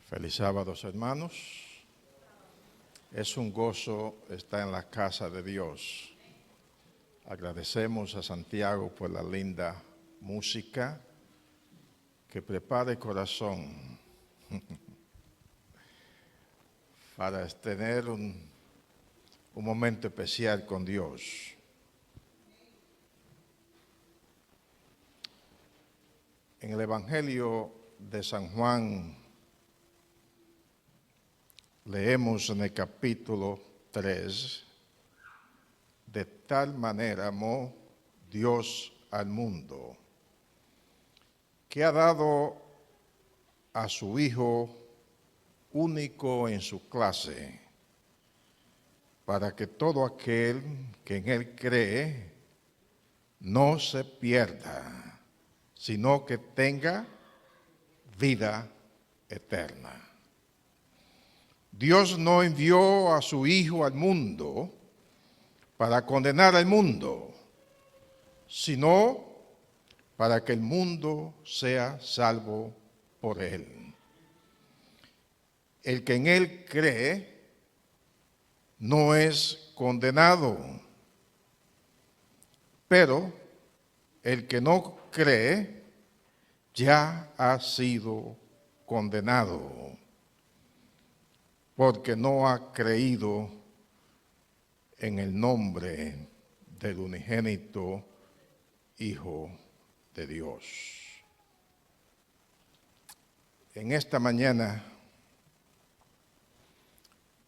Feliz sábado, hermanos. Es un gozo estar en la casa de Dios. Agradecemos a Santiago por la linda música que prepara el corazón para tener un momento especial con Dios. En el Evangelio de San Juan, leemos en el capítulo 3, de tal manera amó Dios al mundo, que ha dado a su Hijo único en su clase, para que todo aquel que en Él cree no se pierda, sino que tenga vida eterna. Dios no envió a su Hijo al mundo para condenar al mundo, sino para que el mundo sea salvo por Él. El que en Él cree no es condenado, pero el que no cree ya ha sido condenado, porque no ha creído en el nombre del unigénito Hijo de Dios. En esta mañana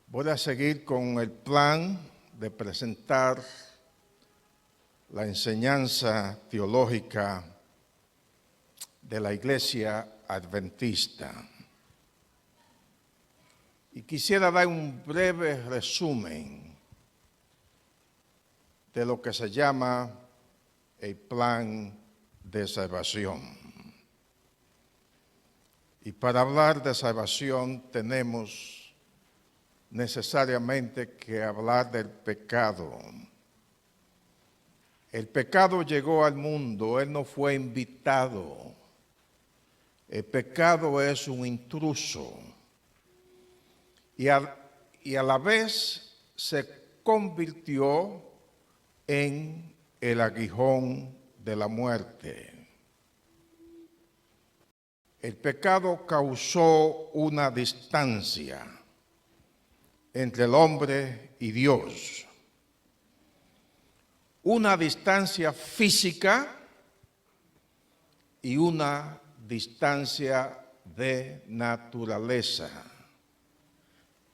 voy a seguir con el plan de presentar la enseñanza teológica de la Iglesia Adventista. Y quisiera dar un breve resumen de lo que se llama el plan de salvación. Y para hablar de salvación tenemos necesariamente que hablar del pecado. El pecado llegó al mundo, él no fue invitado. El pecado es un intruso. Y a la vez se convirtió en el aguijón de la muerte. El pecado causó una distancia entre el hombre y Dios. Una distancia física y una distancia de naturaleza.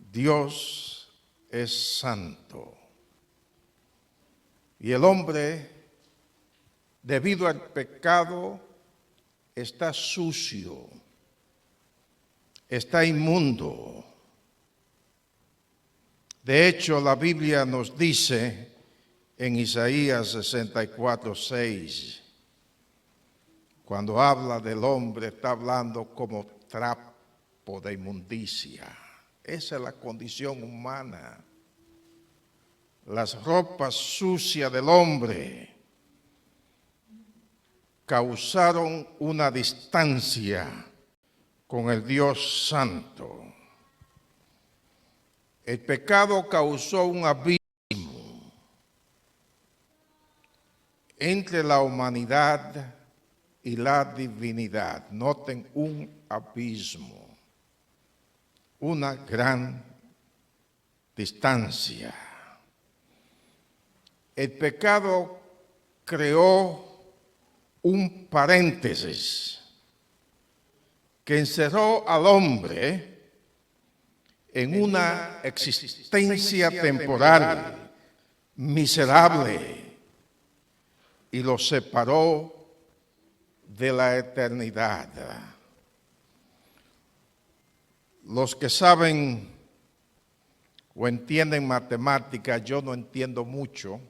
Dios es santo. Y el hombre, debido al pecado, está sucio, está inmundo. De hecho, la Biblia nos dice en Isaías 64:6, cuando habla del hombre, está hablando como trapo de inmundicia. Esa es la condición humana. Las ropas sucias del hombre causaron una distancia con el Dios Santo. El pecado causó un abismo entre la humanidad y la divinidad. Noten, un abismo, una gran distancia. El pecado creó un paréntesis que encerró al hombre en una existencia temporal miserable y lo separó de la eternidad. Los que saben o entienden matemáticas, yo no entiendo mucho,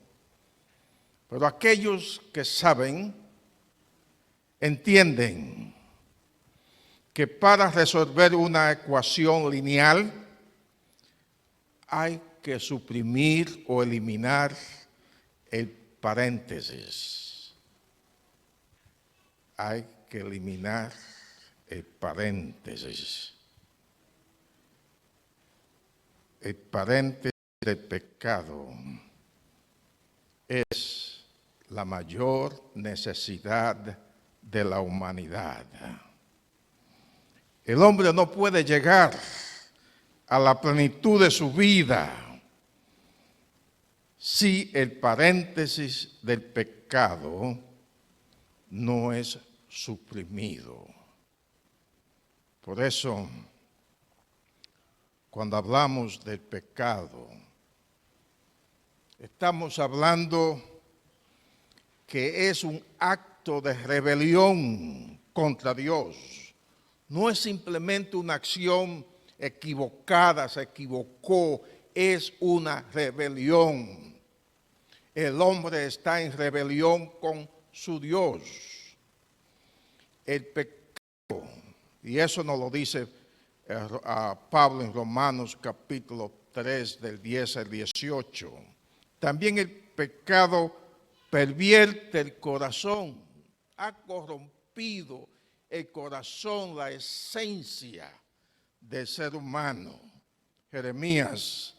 pero aquellos que saben, entienden que para resolver una ecuación lineal hay que suprimir o eliminar el paréntesis. Hay que eliminar el paréntesis. el paréntesis del pecado es la mayor necesidad de la humanidad. El hombre no puede llegar a la plenitud de su vida si el paréntesis del pecado no es suprimido. Por eso, cuando hablamos del pecado, estamos hablando que es un acto de rebelión contra Dios. No es simplemente una acción equivocada, se equivocó, es una rebelión. El hombre está en rebelión con su Dios. El pecado, y eso nos lo dice a Pablo en Romanos capítulo 3 del 10 al 18. También el pecado pervierte el corazón, ha corrompido el corazón, la esencia del ser humano. Jeremías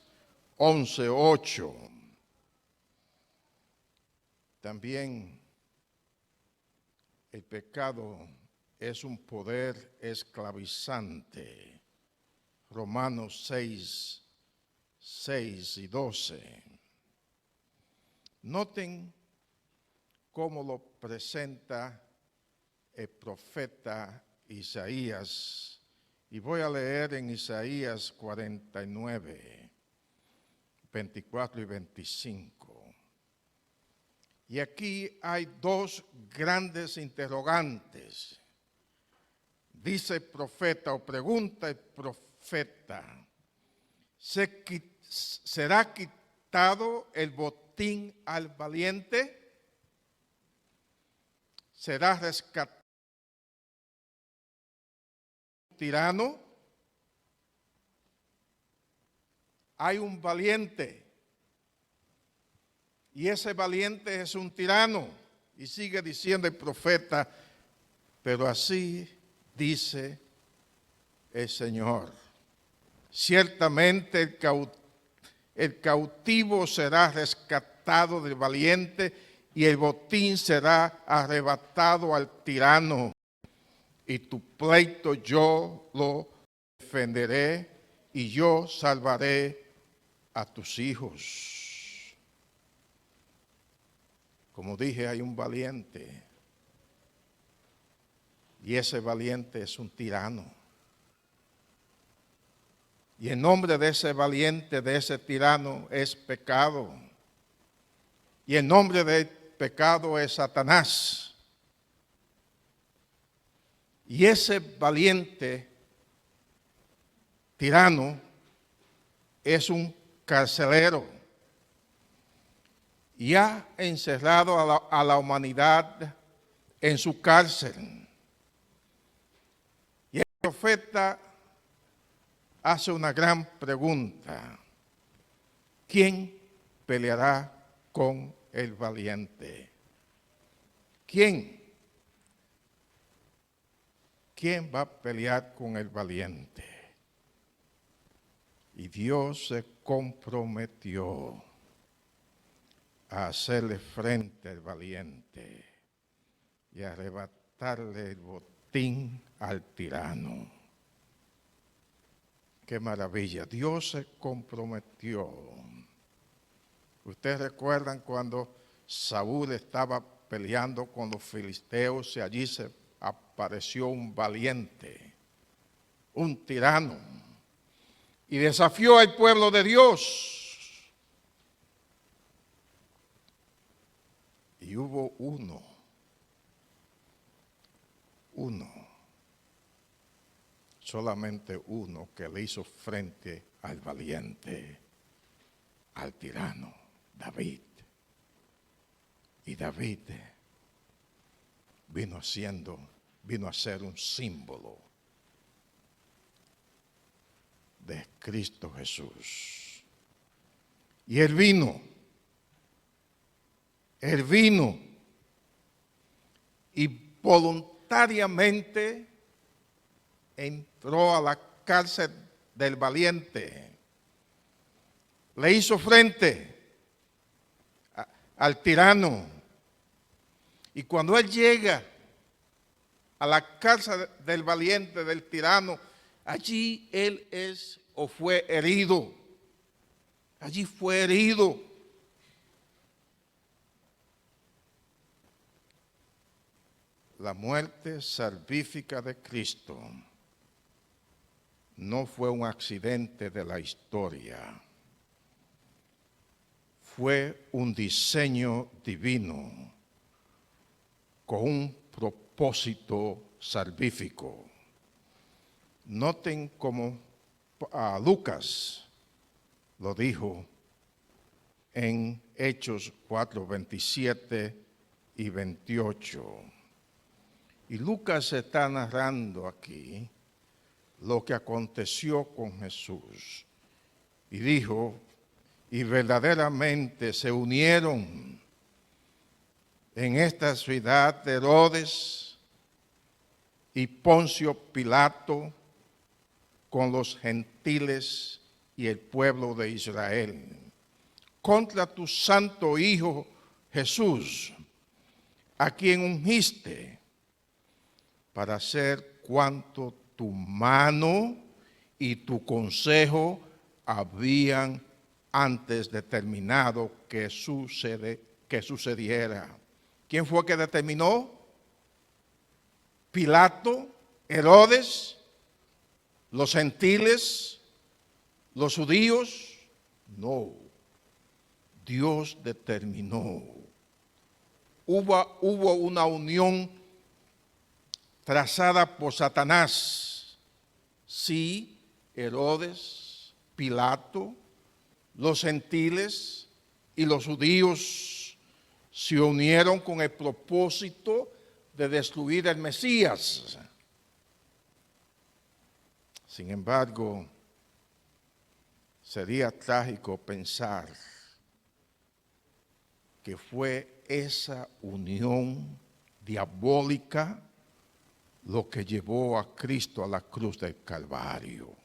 11:8. También el pecado es un poder esclavizante. Romanos 6 y 12. Noten cómo lo presenta el profeta Isaías. Y voy a leer en Isaías 49, 24 y 25. Y aquí hay dos grandes interrogantes. Dice el profeta, o pregunta el profeta, ¿será quitado el botín al valiente? ¿Será rescatado un tirano? Hay un valiente. Y ese valiente es un tirano. Y sigue diciendo el profeta, pero así dice el Señor. Ciertamente el cautivo será rescatado del valiente y el botín será arrebatado al tirano. Y tu pleito yo lo defenderé y yo salvaré a tus hijos. Como dije, hay un valiente. Y ese valiente es un tirano. Y el nombre de ese valiente, de ese tirano, es pecado. Y el nombre del pecado es Satanás. Y ese valiente tirano es un carcelero. Y ha encerrado a la humanidad en su cárcel. Y el profeta hace una gran pregunta. ¿Quién peleará con el valiente? ¿Quién? ¿Quién va a pelear con el valiente? Y Dios se comprometió a hacerle frente al valiente y a arrebatarle el botín al tirano. ¡Qué maravilla! Dios se comprometió. Ustedes recuerdan cuando Saúl estaba peleando con los filisteos y allí se apareció un valiente, un tirano, y desafió al pueblo de Dios. Y hubo uno, solamente uno que le hizo frente al valiente, al tirano, David. Y David vino a ser un símbolo de Cristo Jesús. Y él vino y voluntariamente entró a la cárcel del valiente le hizo frente al tirano. Y cuando él llega a la casa del valiente, del tirano, allí él es o fue herido. Allí fue herido. La muerte salvífica de Cristo no fue un accidente de la historia. Fue un diseño divino con un propósito salvífico. Noten cómo Lucas lo dijo en Hechos 4, 27 y 28. Y Lucas está narrando aquí lo que aconteció con Jesús. Y dijo, y verdaderamente se unieron en esta ciudad de Herodes y Poncio Pilato con los gentiles y el pueblo de Israel contra tu santo Hijo Jesús, a quien ungiste para hacer cuanto tu mano y tu consejo habían antes determinado que sucediera. ¿Quién fue que determinó? Pilato, Herodes, los gentiles, los judíos. No, Dios determinó. Hubo una unión trazada por Satanás. Sí, Herodes, Pilato, los gentiles y los judíos se unieron con el propósito de destruir al Mesías. Sin embargo, sería trágico pensar que fue esa unión diabólica lo que llevó a Cristo a la cruz del Calvario.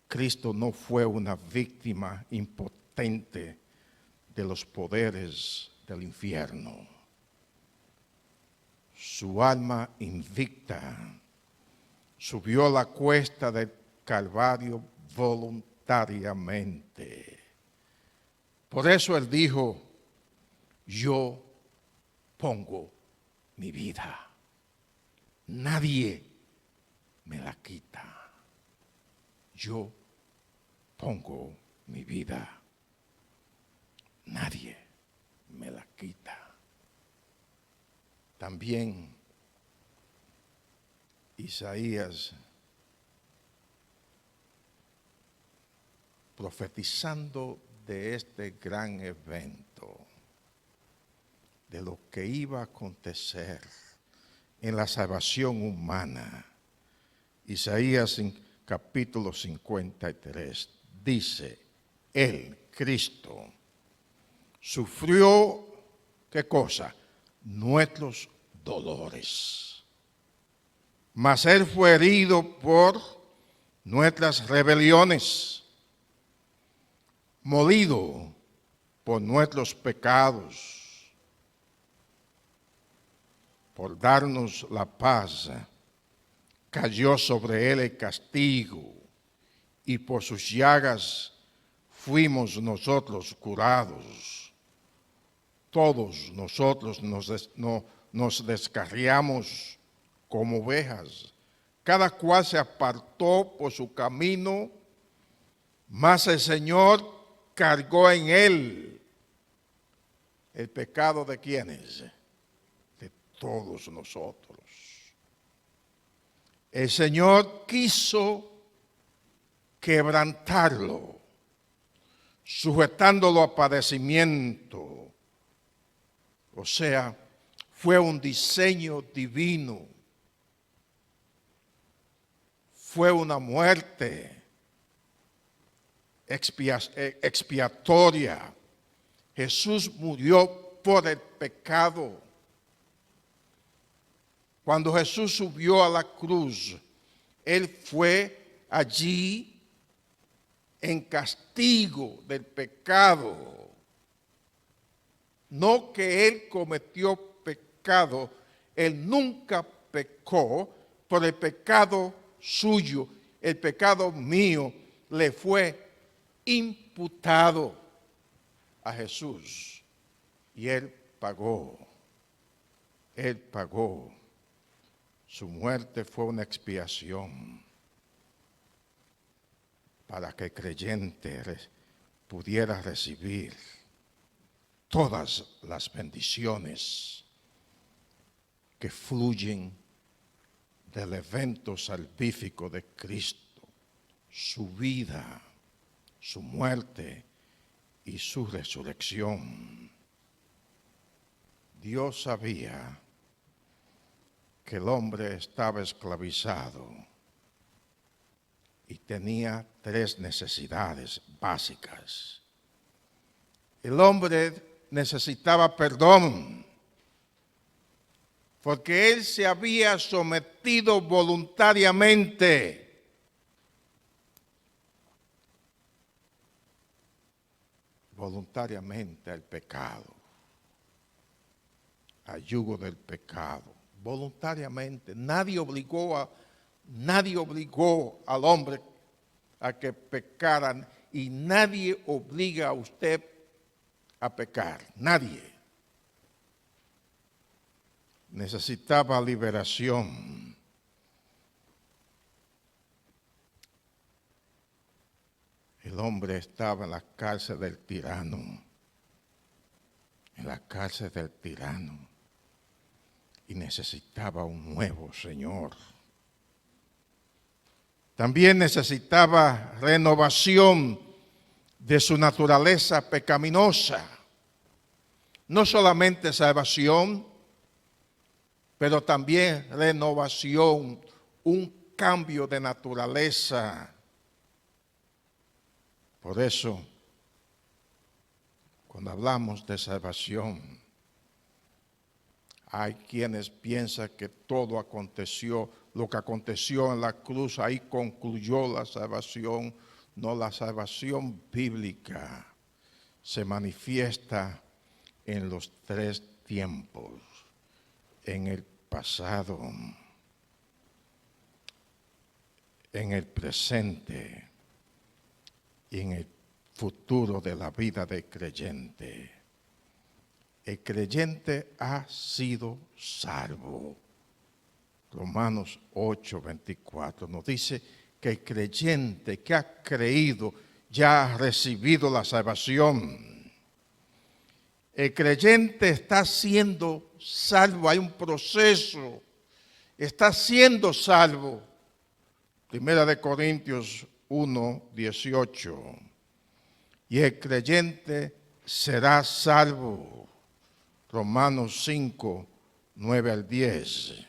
Cristo no fue una víctima impotente de los poderes del infierno. Su alma invicta subió la cuesta del Calvario voluntariamente. Por eso él dijo, yo pongo mi vida. Nadie me la quita. Yo pongo mi vida. Nadie me la quita. También Isaías, profetizando de este gran evento, de lo que iba a acontecer en la salvación humana, Isaías en capítulo 53 dice, Él, Cristo, sufrió, ¿qué cosa? Nuestros dolores. Mas Él fue herido por nuestras rebeliones, molido por nuestros pecados. Por darnos la paz, cayó sobre Él el castigo, y por sus llagas fuimos nosotros curados. Todos nosotros nos descarriamos como ovejas. Cada cual se apartó por su camino, mas el Señor cargó en Él el pecado de ¿quiénes? De todos nosotros. El Señor quiso quebrantarlo, sujetándolo a padecimiento. O sea, fue un diseño divino. Fue una muerte expiatoria. Jesús murió por el pecado. Cuando Jesús subió a la cruz, Él fue allí en castigo del pecado. No que Él cometió pecado, Él nunca pecó, por el pecado suyo, el pecado mío, le fue imputado a Jesús. Y Él pagó. Él pagó. Su muerte fue una expiación para que el creyente pudiera recibir todas las bendiciones que fluyen del evento salvífico de Cristo, su vida, su muerte y su resurrección. Dios sabía que el hombre estaba esclavizado y tenía 3 necesidades básicas. El hombre necesitaba perdón, porque él se había sometido voluntariamente. Voluntariamente al pecado, al yugo del pecado, voluntariamente. Nadie obligó al hombre a que pecaran, y nadie obliga a usted a pecar, nadie. Necesitaba liberación. El hombre estaba en la cárcel del tirano, en la cárcel del tirano, y necesitaba un nuevo Señor. También necesitaba renovación de su naturaleza pecaminosa. No solamente salvación, pero también renovación, un cambio de naturaleza. Por eso, cuando hablamos de salvación, hay quienes piensan que todo aconteció, lo que aconteció en la cruz, ahí concluyó la salvación. No, la salvación bíblica se manifiesta en los 3 tiempos, en el pasado, en el presente y en el futuro de la vida del creyente. El creyente ha sido salvo. Romanos 8:24 nos dice que el creyente que ha creído ya ha recibido la salvación. El creyente está siendo salvo, hay un proceso, está siendo salvo. Primera de Corintios 1:18. Y el creyente será salvo. Romanos 5:9-10.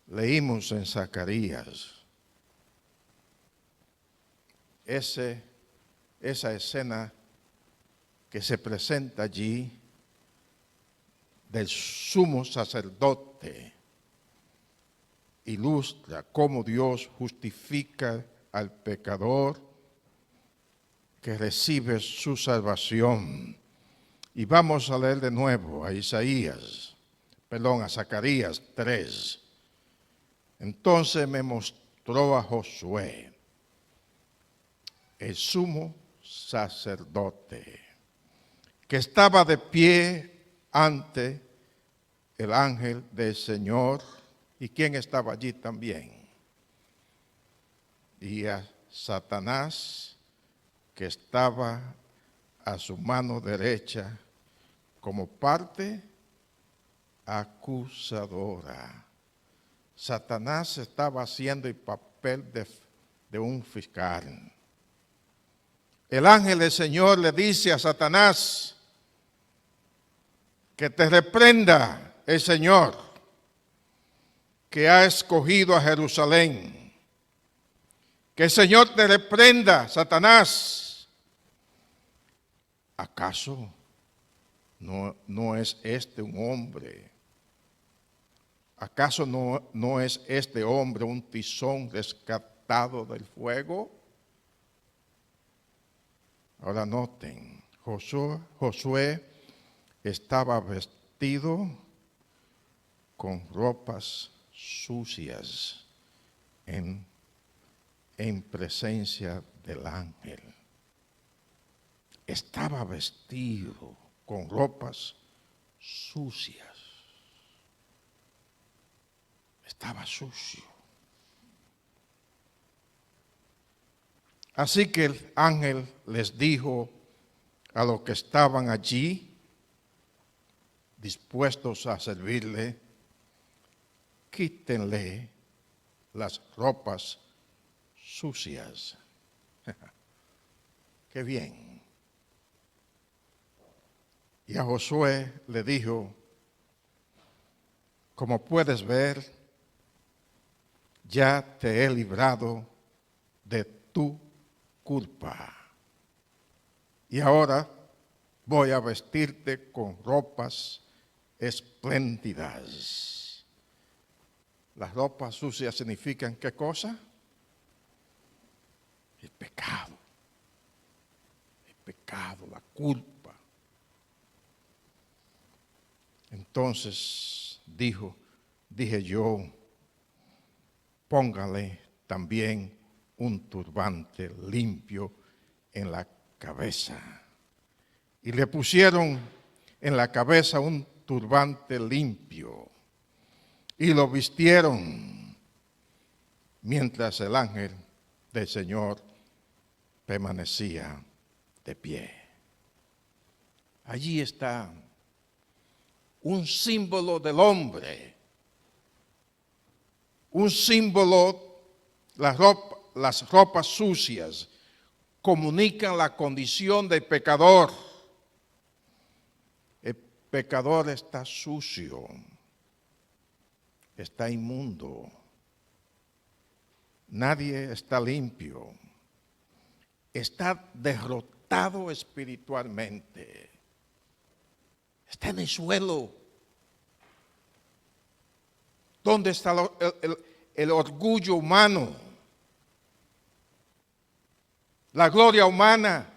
Leímos en Zacarías esa escena que se presenta allí del sumo sacerdote. Ilustra cómo Dios justifica al pecador que recibe su salvación. Y vamos a leer de nuevo a Zacarías 3. Entonces me mostró a Josué, el sumo sacerdote, que estaba de pie ante el ángel del Señor. ¿Y quién estaba allí también? Y a Satanás, que estaba a su mano derecha como parte acusadora. Satanás estaba haciendo el papel de un fiscal. El ángel del Señor le dice a Satanás que te reprenda el Señor, que ha escogido a Jerusalén. Que el Señor te reprenda, Satanás. ¿Acaso no es este un hombre? ¿Acaso no es este hombre un tizón apartado del fuego. Ahora noten, Josué estaba vestido con ropas sucias en presencia del ángel. Estaba vestido con ropas sucias. Estaba sucio. Así que el ángel les dijo a los que estaban allí, dispuestos a servirle, quítenle las ropas sucias. Qué bien. Y a Josué le dijo, como puedes ver, ya te he librado de tu culpa. Y ahora voy a vestirte con ropas espléndidas. Las ropas sucias significan ¿qué cosa? El pecado. El pecado, la culpa. Entonces dije yo, póngale también un turbante limpio en la cabeza. Y le pusieron en la cabeza un turbante limpio y lo vistieron mientras el ángel del Señor permanecía de pie. Allí está un símbolo del hombre, un símbolo, las ropas sucias comunican la condición del pecador. El pecador está sucio, está inmundo, nadie está limpio, está derrotado espiritualmente, está en el suelo. ¿Dónde está el orgullo humano? La gloria humana.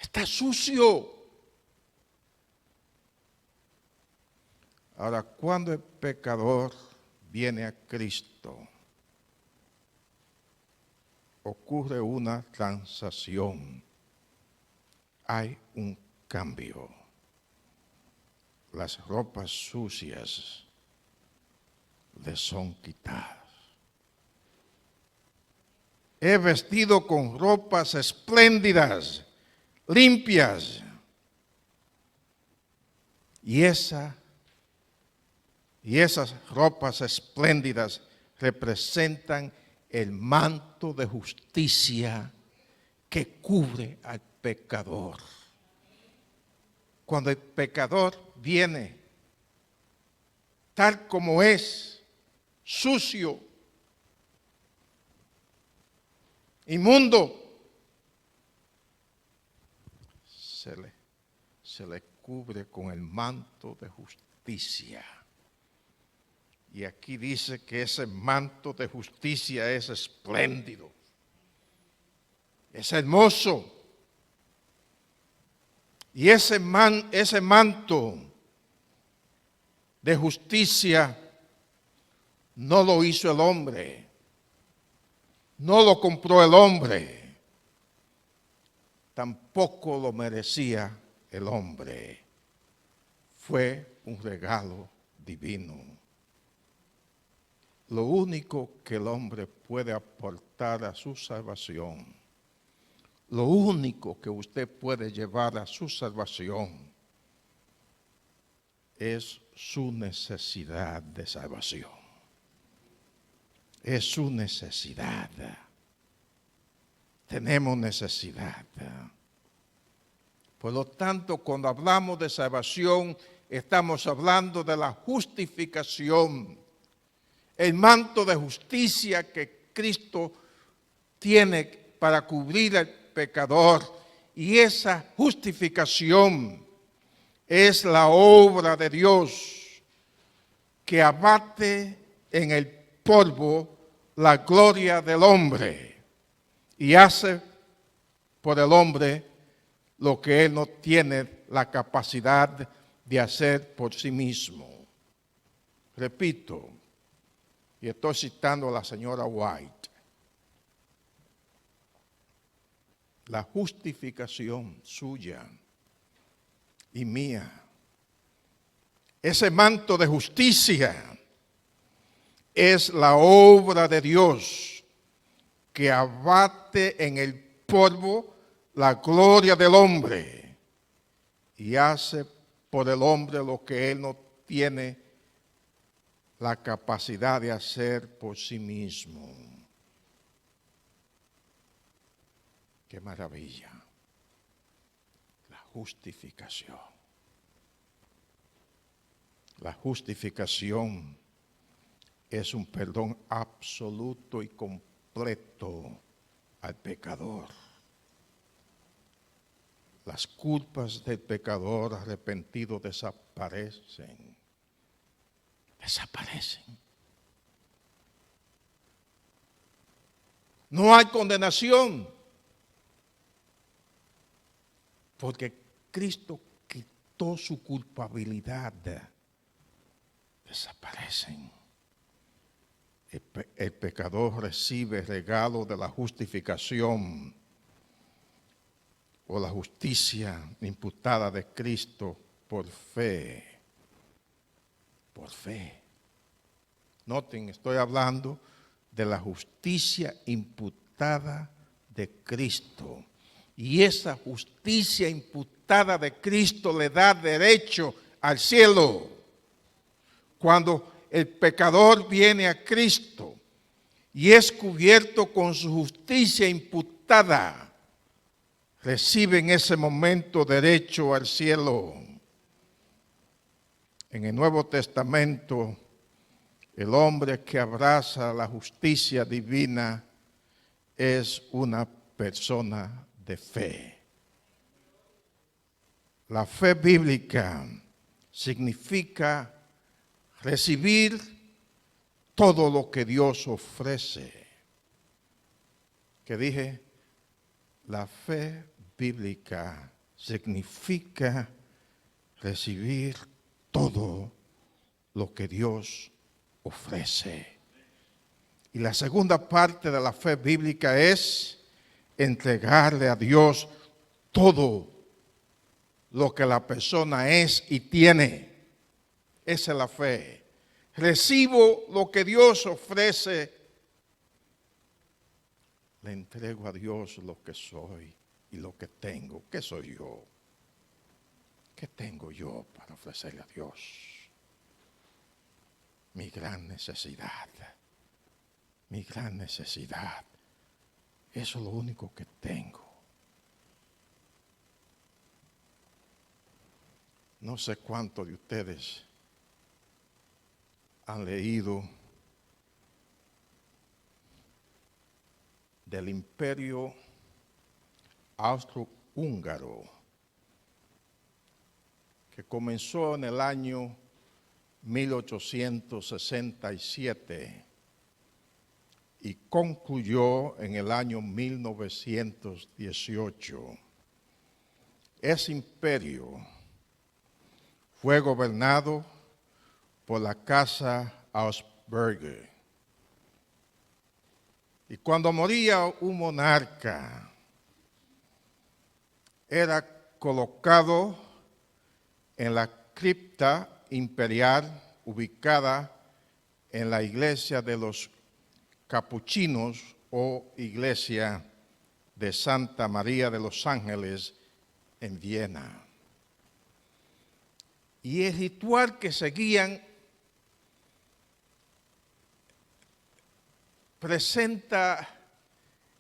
Está sucio. Ahora, cuando el pecador viene a Cristo, ocurre una transacción. Hay un cambio. Las ropas sucias le son quitadas. He vestido con ropas espléndidas, limpias. Y esas ropas espléndidas representan el manto de justicia que cubre al pecador. Cuando el pecador viene tal como es, sucio, inmundo, se le cubre con el manto de justicia. Y aquí dice que ese manto de justicia es espléndido, es hermoso. Y ese manto de justicia no lo hizo el hombre, no lo compró el hombre, tampoco lo merecía el hombre. Fue un regalo divino. Lo único que el hombre puede aportar a su salvación, lo único que usted puede llevar a su salvación es su necesidad de salvación. Es su necesidad. Tenemos necesidad. Por lo tanto, cuando hablamos de salvación, estamos hablando de la justificación. El manto de justicia que Cristo tiene para cubrir al pecador, y esa justificación es la obra de Dios que abate en el polvo la gloria del hombre y hace por el hombre lo que él no tiene la capacidad de hacer por sí mismo. Repito, y estoy citando a la señora White, la justificación suya y mía, ese manto de justicia, es la obra de Dios que abate en el polvo la gloria del hombre y hace por el hombre lo que él no tiene la capacidad de hacer por sí mismo. ¡Qué maravilla! La justificación. La justificación es un perdón absoluto y completo al pecador. Las culpas del pecador arrepentido desaparecen. Desaparecen. No hay condenación, porque Cristo quitó su culpabilidad. Desaparecen. El pecador recibe el regalo de la justificación o la justicia imputada de Cristo por fe. Por fe. Noten, estoy hablando de la justicia imputada de Cristo. Y esa justicia imputada de Cristo le da derecho al cielo. Cuando el pecador viene a Cristo y es cubierto con su justicia imputada, recibe en ese momento derecho al cielo. En el Nuevo Testamento, el hombre que abraza la justicia divina es una persona de fe. La fe bíblica significa recibir todo lo que Dios ofrece. ¿Qué dije? La fe bíblica significa recibir todo lo que Dios ofrece. Y la segunda parte de la fe bíblica es entregarle a Dios todo lo que la persona es y tiene. Esa es la fe. Recibo lo que Dios ofrece. Le entrego a Dios lo que soy y lo que tengo. ¿Qué soy yo? ¿Qué tengo yo para ofrecerle a Dios? Mi gran necesidad. Mi gran necesidad. Eso es lo único que tengo. No sé cuántos de ustedes han leído del Imperio Austrohúngaro, que comenzó en el año 1867 y concluyó en el año 1918. Ese imperio fue gobernado por la casa Habsburgo. Y cuando moría un monarca, era colocado en la cripta imperial ubicada en la iglesia de los capuchinos o iglesia de Santa María de los Ángeles en Viena. Y el ritual que seguían presenta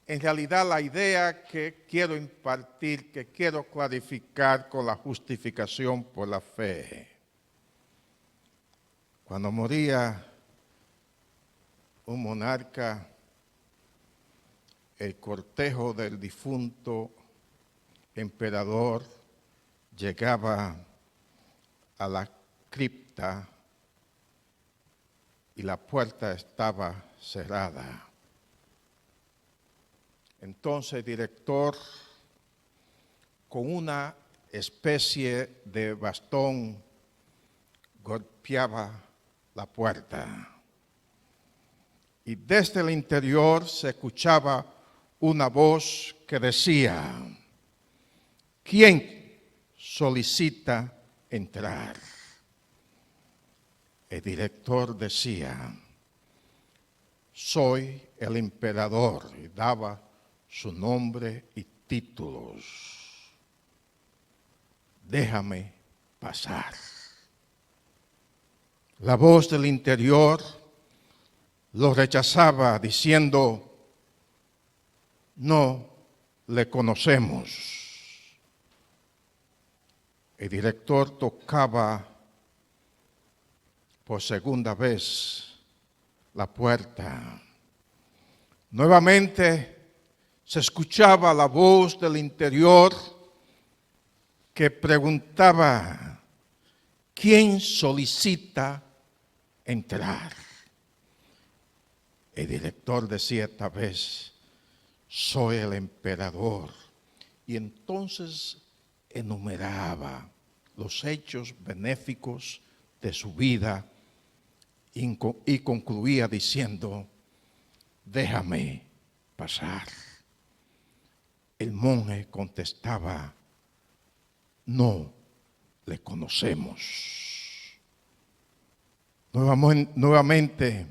en realidad la idea que quiero impartir, que quiero clarificar con la justificación por la fe. Cuando moría un monarca, el cortejo del difunto emperador llegaba a la cripta y la puerta estaba cerrada. Entonces el director, con una especie de bastón, golpeaba la puerta. Y desde el interior se escuchaba una voz que decía: ¿quién solicita entrar? El director decía: soy el emperador, y daba su nombre y títulos. Déjame pasar. La voz del interior lo rechazaba diciendo: no le conocemos. El director tocaba por segunda vez la puerta. Nuevamente se escuchaba la voz del interior que preguntaba: ¿quién solicita entrar? El director decía esta vez: soy el emperador. Y entonces enumeraba los hechos benéficos de su vida y concluía diciendo: déjame pasar. El monje contestaba: no le conocemos. Nuevamente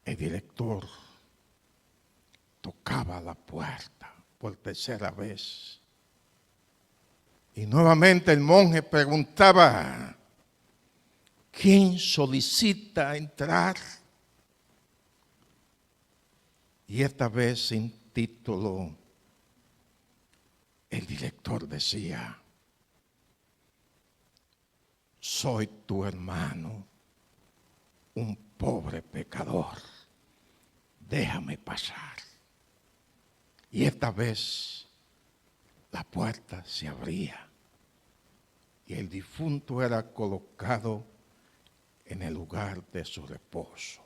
el director tocaba la puerta por tercera vez. Y nuevamente el monje preguntaba: ¿quién solicita entrar? Y esta vez sin título, el director decía: soy tu hermano, un pobre pecador, déjame pasar. Y esta vez la puerta se abría y el difunto era colocado en el lugar de su reposo.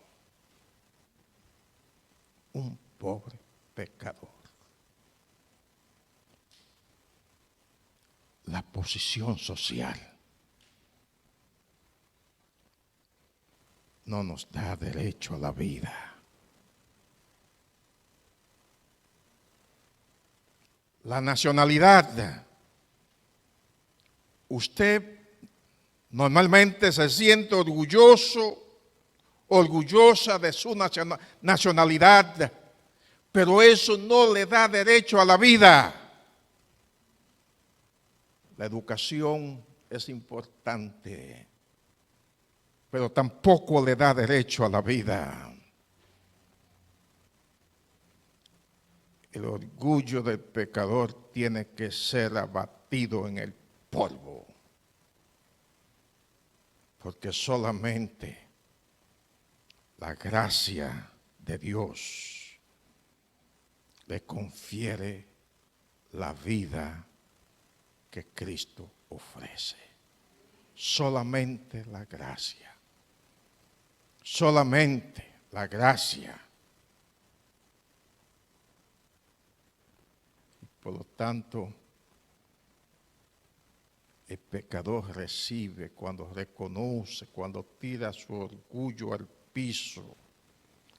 Un pobre pecador. La posición social no nos da derecho a la vida. La nacionalidad. Usted normalmente se siente orgullosa de su nacionalidad, pero eso no le da derecho a la vida. La educación es importante, pero tampoco le da derecho a la vida. El orgullo del pecador tiene que ser abatido en el polvo, porque solamente la gracia de Dios le confiere la vida que Cristo ofrece. Solamente la gracia. Solamente la gracia. Por lo tanto, el pecador recibe cuando reconoce, cuando tira su orgullo al piso,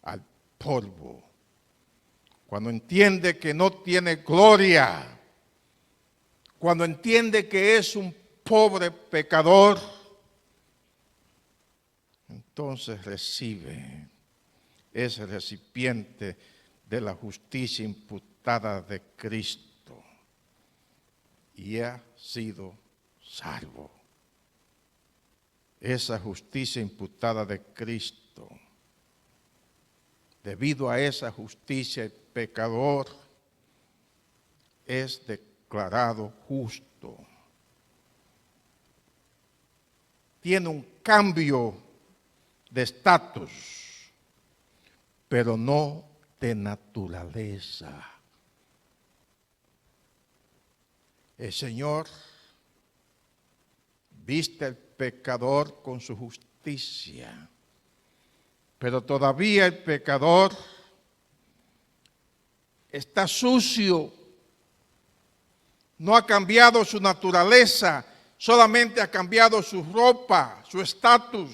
al polvo, cuando entiende que no tiene gloria, cuando entiende que es un pobre pecador, entonces recibe ese recipiente de la justicia imputada de Cristo y ha sido salvo. Esa justicia imputada de Cristo, debido a esa justicia, el pecador es declarado justo. Tiene un cambio de estatus, pero no de naturaleza. El Señor viste el pecador con su justicia, pero todavía el pecador está sucio, no ha cambiado su naturaleza, solamente ha cambiado su ropa, su estatus.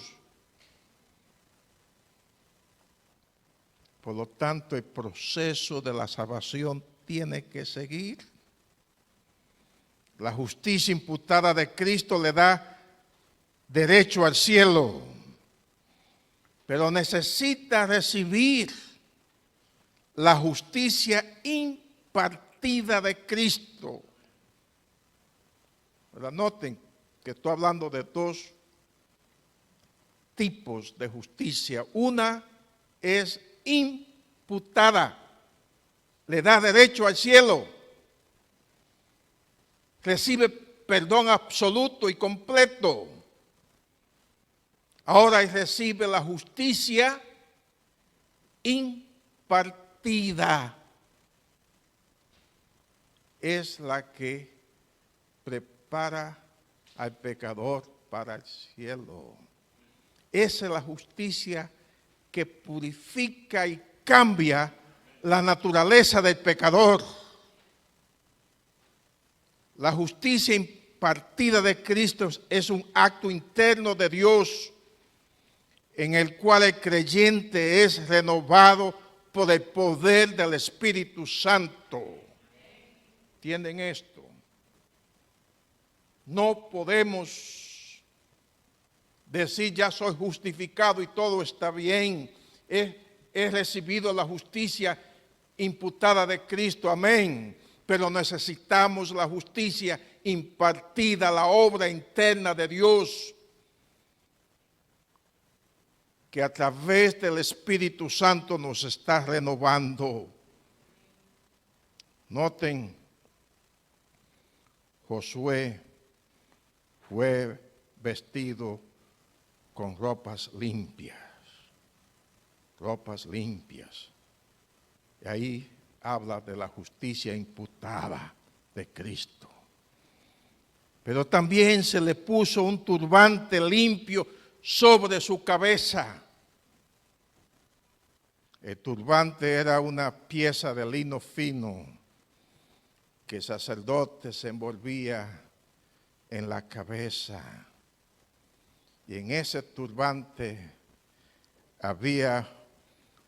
Por lo tanto, el proceso de la salvación tiene que seguir. La justicia imputada de Cristo le da derecho al cielo, pero necesita recibir la justicia impartida de Cristo. Pero noten que estoy hablando de dos tipos de justicia. Una es imputada, le da derecho al cielo, recibe perdón absoluto y completo. Ahora recibe la justicia impartida. Es la que prepara al pecador para el cielo. Esa es la justicia que purifica y cambia la naturaleza del pecador. La justicia impartida de Cristo es un acto interno de Dios en el cual el creyente es renovado por el poder del Espíritu Santo. ¿Entienden esto? No podemos decir ya soy justificado y todo está bien. He recibido la justicia imputada de Cristo, amén. Pero necesitamos la justicia impartida, la obra interna de Dios, que a través del Espíritu Santo nos está renovando. Noten, Josué fue vestido con ropas limpias. Ropas limpias. Y ahí habla de la justicia imputada de Cristo. Pero también se le puso un turbante limpio sobre su cabeza. El turbante era una pieza de lino fino que el sacerdote se envolvía en la cabeza. Y en ese turbante había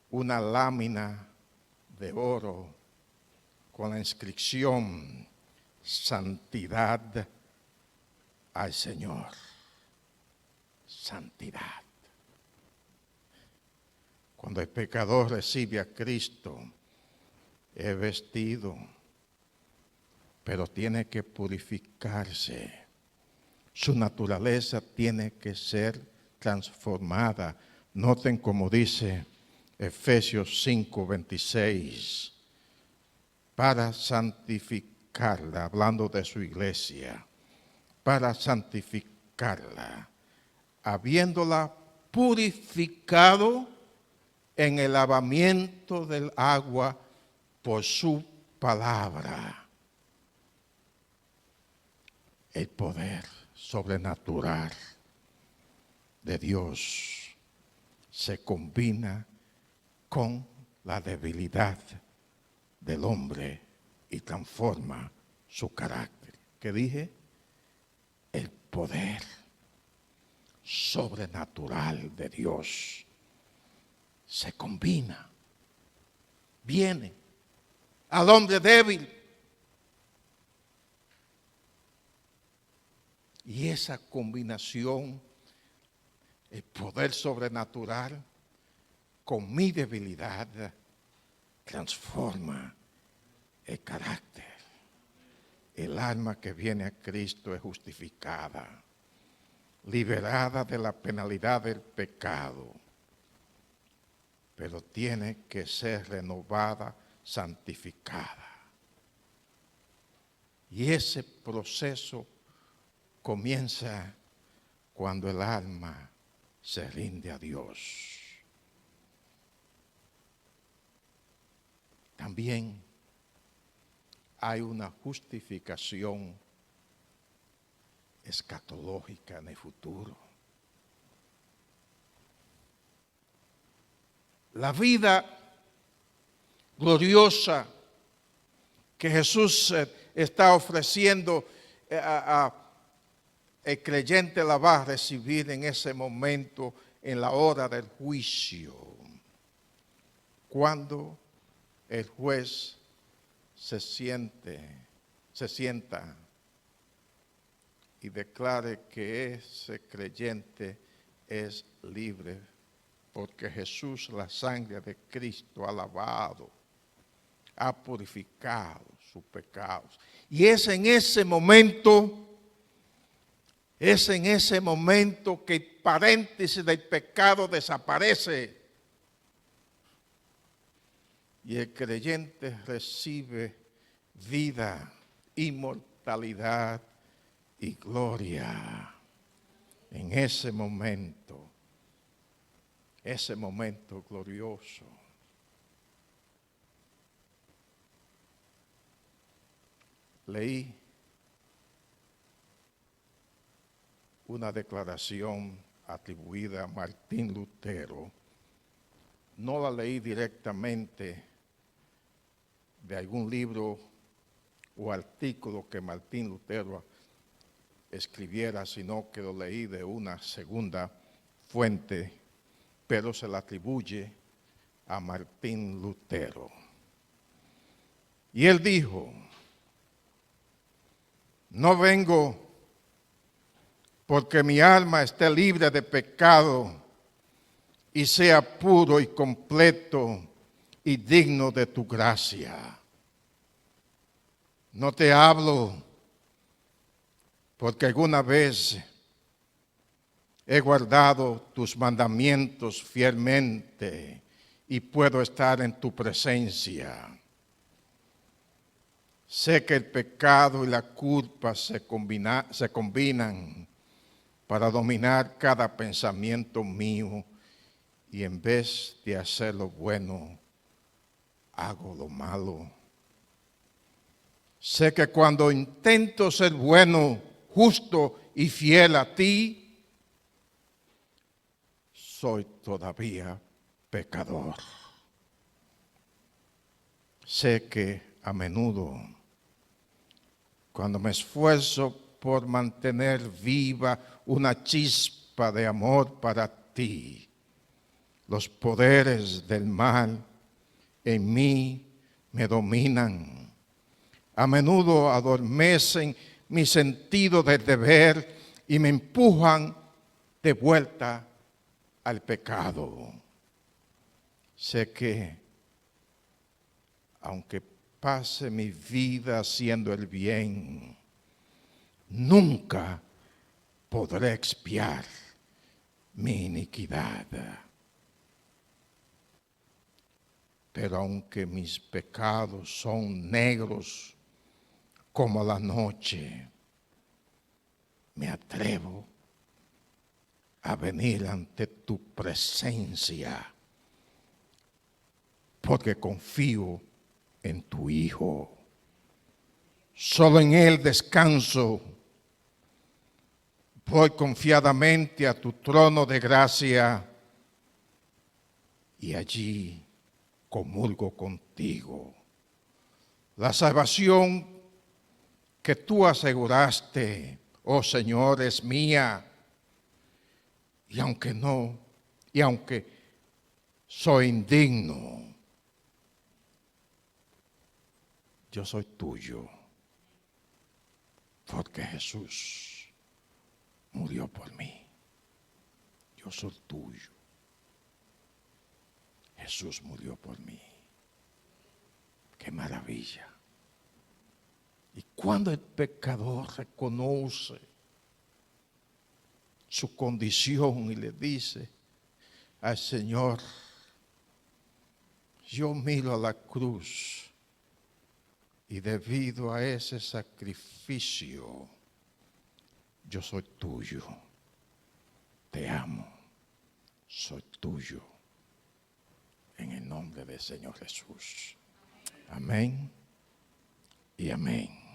una lámina de oro con la inscripción santidad al Señor. Santidad. Cuando el pecador recibe a Cristo, es vestido, pero tiene que purificarse. Su naturaleza tiene que ser transformada. Noten como dice Efesios 5:26, para santificarla, hablando de su iglesia, para santificarla, habiéndola purificado en el lavamiento del agua por su palabra. El poder sobrenatural de Dios se combina con la debilidad del hombre y transforma su carácter. ¿Qué dije? El poder sobrenatural de Dios se combina, viene al hombre débil. Y esa combinación, el poder sobrenatural con mi debilidad, transforma el carácter. El alma que viene a Cristo es justificada, liberada de la penalidad del pecado, pero tiene que ser renovada, santificada. Y ese proceso comienza cuando el alma se rinde a Dios. También hay una justificación escatológica en el futuro. La vida gloriosa que Jesús está ofreciendo el creyente la va a recibir en ese momento, en la hora del juicio, cuando el juez se sienta y declare que ese creyente es libre, porque Jesús, la sangre de Cristo, ha lavado, ha purificado sus pecados. Y es en ese momento que el paréntesis del pecado desaparece y el creyente recibe vida, inmortalidad y gloria. En ese momento glorioso. Leí una declaración atribuida a Martín Lutero. No la leí directamente de algún libro o artículo que Martín Lutero escribiera, sino que lo leí de una segunda fuente, pero se la atribuye a Martín Lutero. Y él dijo: no vengo porque mi alma esté libre de pecado y sea puro y completo y digno de tu gracia. No te hablo porque alguna vez he guardado tus mandamientos fielmente y puedo estar en tu presencia. Sé que el pecado y la culpa se combinan para dominar cada pensamiento mío, y en vez de hacer lo bueno, hago lo malo. Sé que cuando intento ser bueno, justo y fiel a ti, soy todavía pecador. Sé que a menudo, cuando me esfuerzo por mantener viva una chispa de amor para ti, los poderes del mal en mí me dominan. A menudo adormecen mi sentido de deber y me empujan de vuelta al pecado. Sé que, aunque pase mi vida haciendo el bien, nunca podré expiar mi iniquidad. Pero aunque mis pecados son negros como la noche, me atrevo a venir ante tu presencia, porque confío en tu Hijo. Solo en Él descanso. Voy confiadamente a tu trono de gracia y allí comulgo contigo. La salvación que tú aseguraste, oh Señor, es mía. Y aunque soy indigno, yo soy tuyo, porque Jesús murió por mí. Yo soy tuyo. Jesús murió por mí. ¡Qué maravilla! Y cuando el pecador reconoce su condición y le dice al Señor: yo miro a la cruz y debido a ese sacrificio, yo soy tuyo, te amo, soy tuyo, en el nombre del Señor Jesús. Amén y amén.